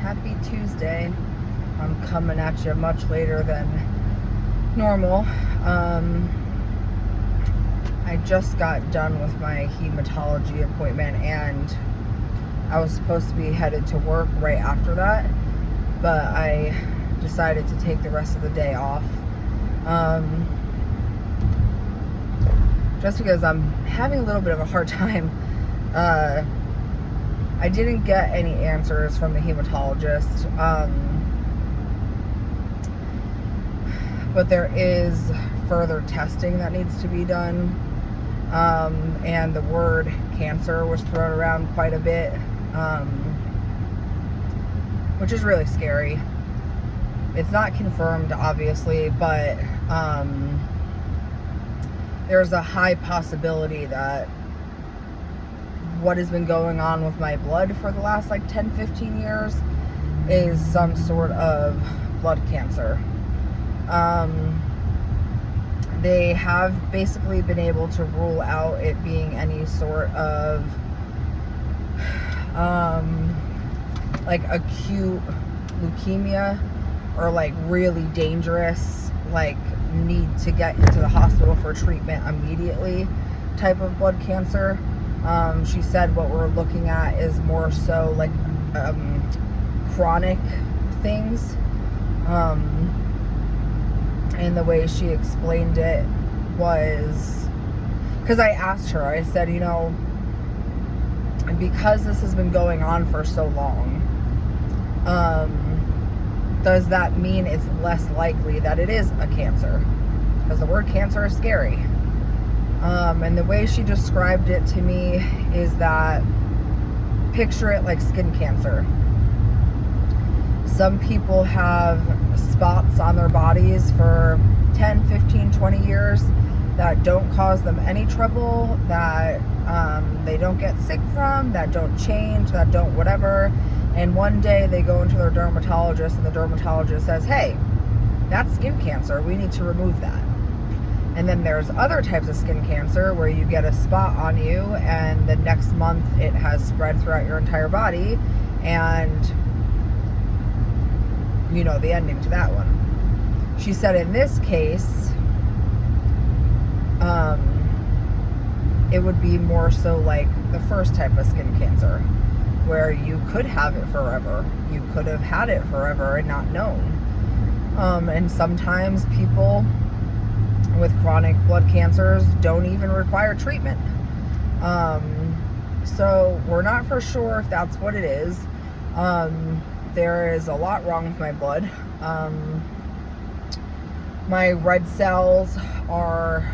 Happy Tuesday. I'm coming at you much later than normal. I just got done with my hematology appointment and I was supposed to be headed to work right after that, but I decided to take the rest of the day off. Just because I'm having a little bit of a hard time. I didn't get any answers from the hematologist, but there is further testing that needs to be done, and the word cancer was thrown around quite a bit, which is really scary. It's not confirmed, obviously, but there's a high possibility that what has been going on with my blood for the last 10-15 years is some sort of blood cancer. They have basically been able to rule out it being any sort of acute leukemia or really dangerous, need to get into the hospital for treatment immediately type of blood cancer. She said what we're looking at is more so chronic things. And the way she explained it was, because I asked her, I said, because this has been going on for so long, does that mean it's less likely that it is a cancer? Because the word cancer is scary. And the way she described it to me is that, picture it like skin cancer. Some people have spots on their bodies for 10, 15, 20 years that don't cause them any trouble, that they don't get sick from, that don't change, that don't whatever. And one day they go into their dermatologist and the dermatologist says, hey, that's skin cancer. We need to remove that. And then there's other types of skin cancer where you get a spot on you and the next month it has spread throughout your entire body, and you know the ending to that one. She said in this case, it would be more so like the first type of skin cancer, where you could have it forever. You could have had it forever and not known. And sometimes people with chronic blood cancers don't even require treatment. So we're not for sure if that's what it is. There is a lot wrong with my blood. My red cells are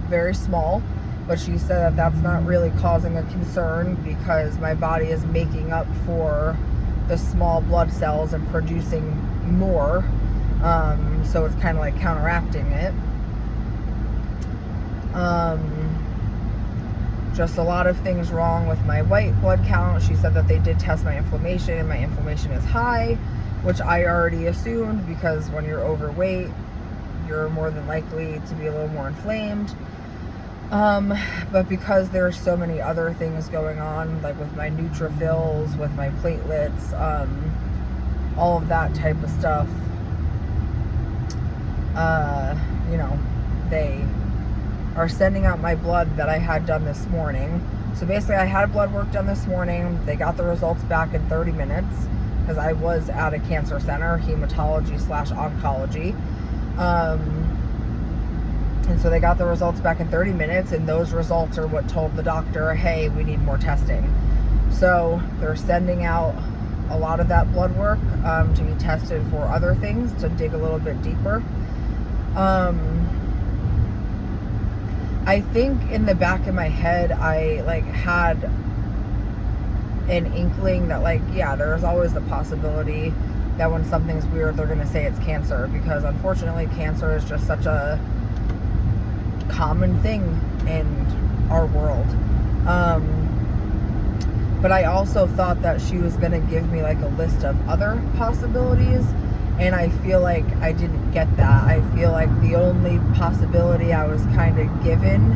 very small, but she said that that's not really causing a concern because my body is making up for the small blood cells and producing more. So it's kind of like counteracting it. Just a lot of things wrong with my white blood count. She said that they did test my inflammation and my inflammation is high, which I already assumed because when you're overweight, you're more than likely to be a little more inflamed. But because there's so many other things going on, like with my neutrophils, with my platelets, all of that type of stuff, they are sending out my blood that I had done this morning. So basically I had blood work done this morning. They got the results back in 30 minutes because I was at a cancer center, hematology/oncology. And so they got the results back in 30 minutes, and those results are what told the doctor, hey, we need more testing. So they're sending out a lot of that blood work to be tested for other things, to dig a little bit deeper. I think in the back of my head, I had an inkling that there's always the possibility that when something's weird, they're going to say it's cancer, because unfortunately cancer is just such a common thing in our world. But I also thought that she was going to give me a list of other possibilities, and I feel like I didn't get that. I feel like the only possibility I was kind of given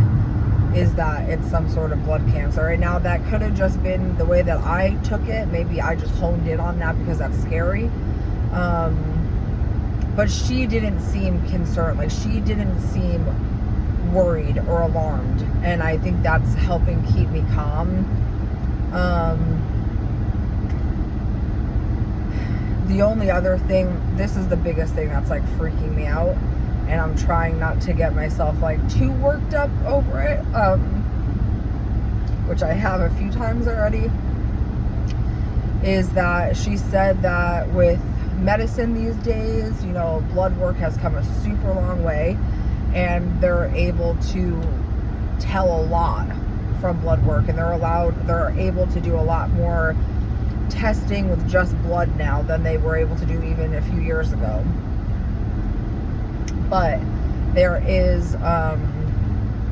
is that it's some sort of blood cancer. And now that could have just been the way that I took it. Maybe I just honed in on that because that's scary. But she didn't seem concerned. Like, she didn't seem worried or alarmed. And I think that's helping keep me calm. The only other thing, this is the biggest thing that's like freaking me out, and I'm trying not to get myself like too worked up over it, which I have a few times already, is that she said that with medicine these days, you know, blood work has come a super long way, and they're able to tell a lot from blood work, and they're able to do a lot more testing with just blood now than they were able to do even a few years ago. But there is,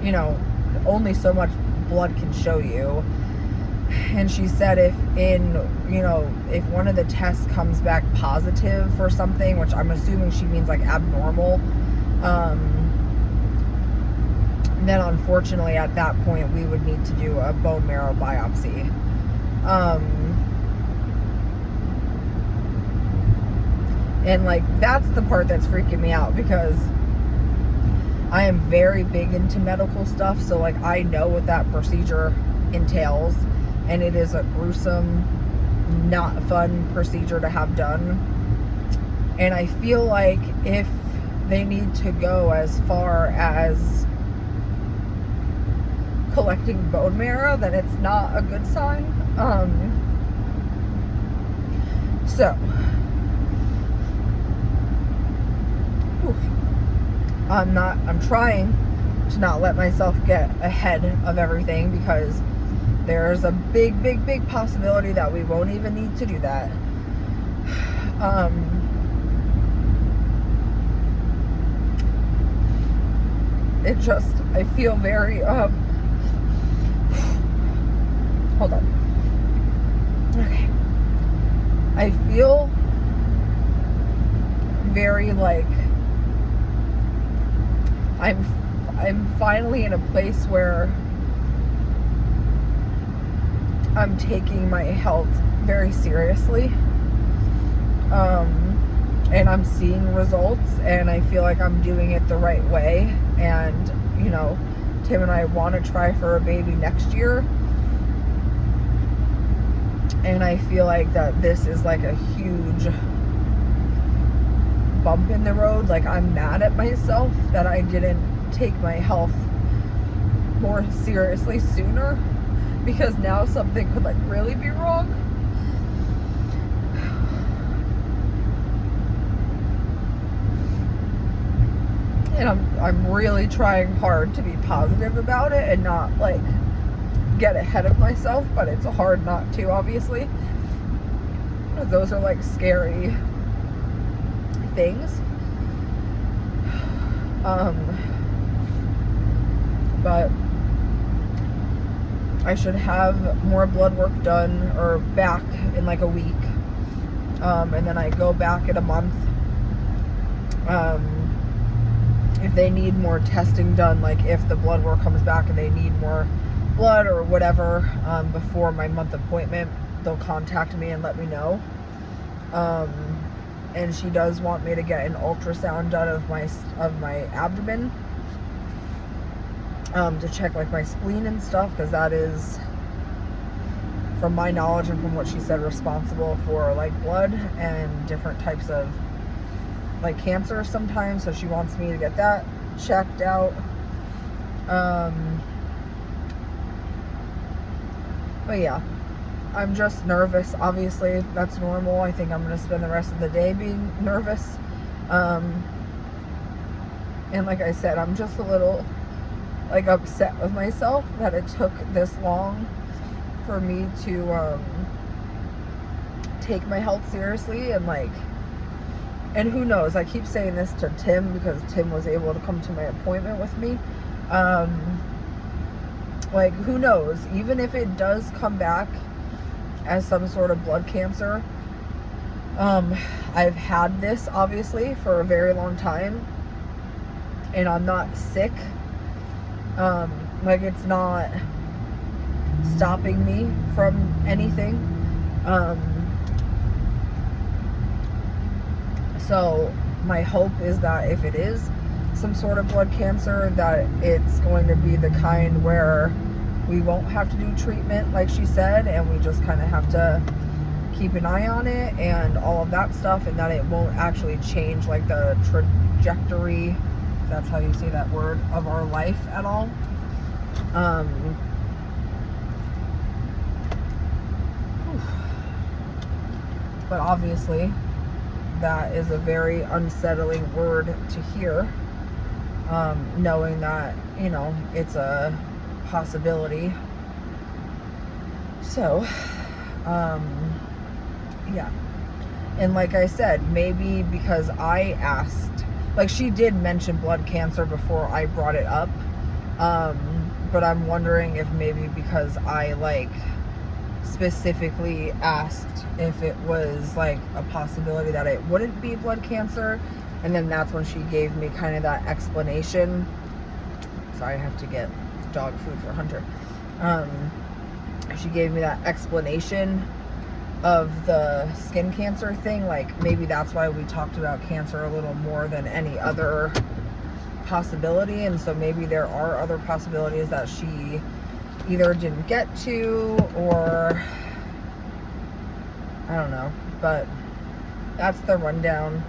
you know, only so much blood can show you. And she said if if one of the tests comes back positive for something, which I'm assuming she means like abnormal, then unfortunately at that point we would need to do a bone marrow biopsy. And like, that's the part that's freaking me out, because I am very big into medical stuff. So like, I know what that procedure entails, and it is a gruesome, not fun procedure to have done. And I feel like if they need to go as far as collecting bone marrow, then it's not a good sign. I'm trying to not let myself get ahead of everything, because there's a big possibility that we won't even need to do that. I feel very, hold on. Okay. I feel very like, I'm finally in a place where I'm taking my health very seriously, and I'm seeing results, and I feel like I'm doing it the right way. And you know, Tim and I want to try for a baby next year, and I feel like that this is like a huge bump in the road. Like, I'm mad at myself that I didn't take my health more seriously sooner, because now something could like really be wrong. And I'm really trying hard to be positive about it and not like get ahead of myself, but it's hard not to, obviously. Those are like scary things. But I should have more blood work done, or back in like a week, and then I go back in a month. If they need more testing done, like if the blood work comes back and they need more blood or whatever, before my month appointment, they'll contact me and let me know. And she does want me to get an ultrasound done of my abdomen, to check like my spleen and stuff, because that is, from my knowledge and from what she said, responsible for like blood and different types of like cancer sometimes. So she wants me to get that checked out. But yeah, I'm just nervous. Obviously, that's normal. I think I'm going to spend the rest of the day being nervous. And like I said, I'm just a little like upset with myself that it took this long for me to take my health seriously. And like, and who knows, I keep saying this to Tim because Tim was able to come to my appointment with me. Like, who knows, even if it does come back as some sort of blood cancer, I've had this obviously for a very long time, and I'm not sick. Like, it's not stopping me from anything. So my hope is that if it is some sort of blood cancer, that it's going to be the kind where we won't have to do treatment like she said, and we just kind of have to keep an eye on it and all of that stuff, and that it won't actually change like the trajectory, if that's how you say that word, of our life at all. But obviously that is a very unsettling word to hear, knowing that, you know, it's a possibility. So yeah. And like I said, maybe because I asked, like, she did mention blood cancer before I brought it up, but I'm wondering if maybe because I like specifically asked if it was like a possibility that it wouldn't be blood cancer, and then that's when she gave me kind of that explanation. Sorry, I have to get dog food for Hunter. She gave me that explanation of the skin cancer thing. Like, maybe that's why we talked about cancer a little more than any other possibility, and so maybe there are other possibilities that she either didn't get to, or I don't know. But that's the rundown.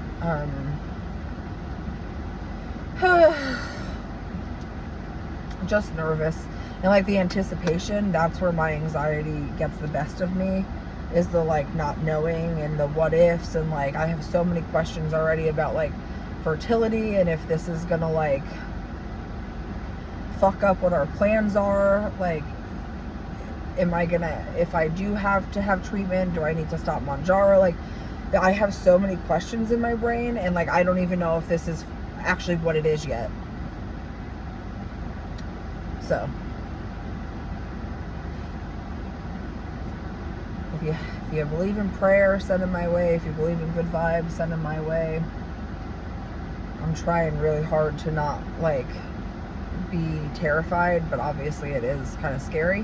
Just nervous, and like the anticipation, that's where my anxiety gets the best of me, is the like not knowing and the what ifs, and like I have so many questions already about like fertility, and if this is gonna like fuck up what our plans are. Like, am I gonna, if I do have to have treatment, do I need to stop Mounjaro? Like, I have so many questions in my brain, and like I don't even know if this is actually what it is yet. So if you believe in prayer, send them my way. If you believe in good vibes, send them my way. I'm trying really hard to not like be terrified, but obviously it is kind of scary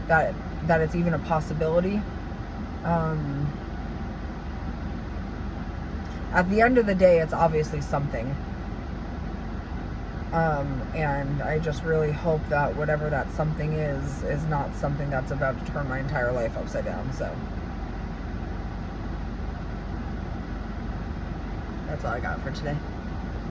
that it's even a possibility. At the end of the day, it's obviously something. And I just really hope that whatever that something is not something that's about to turn my entire life upside down. So that's all I got for today.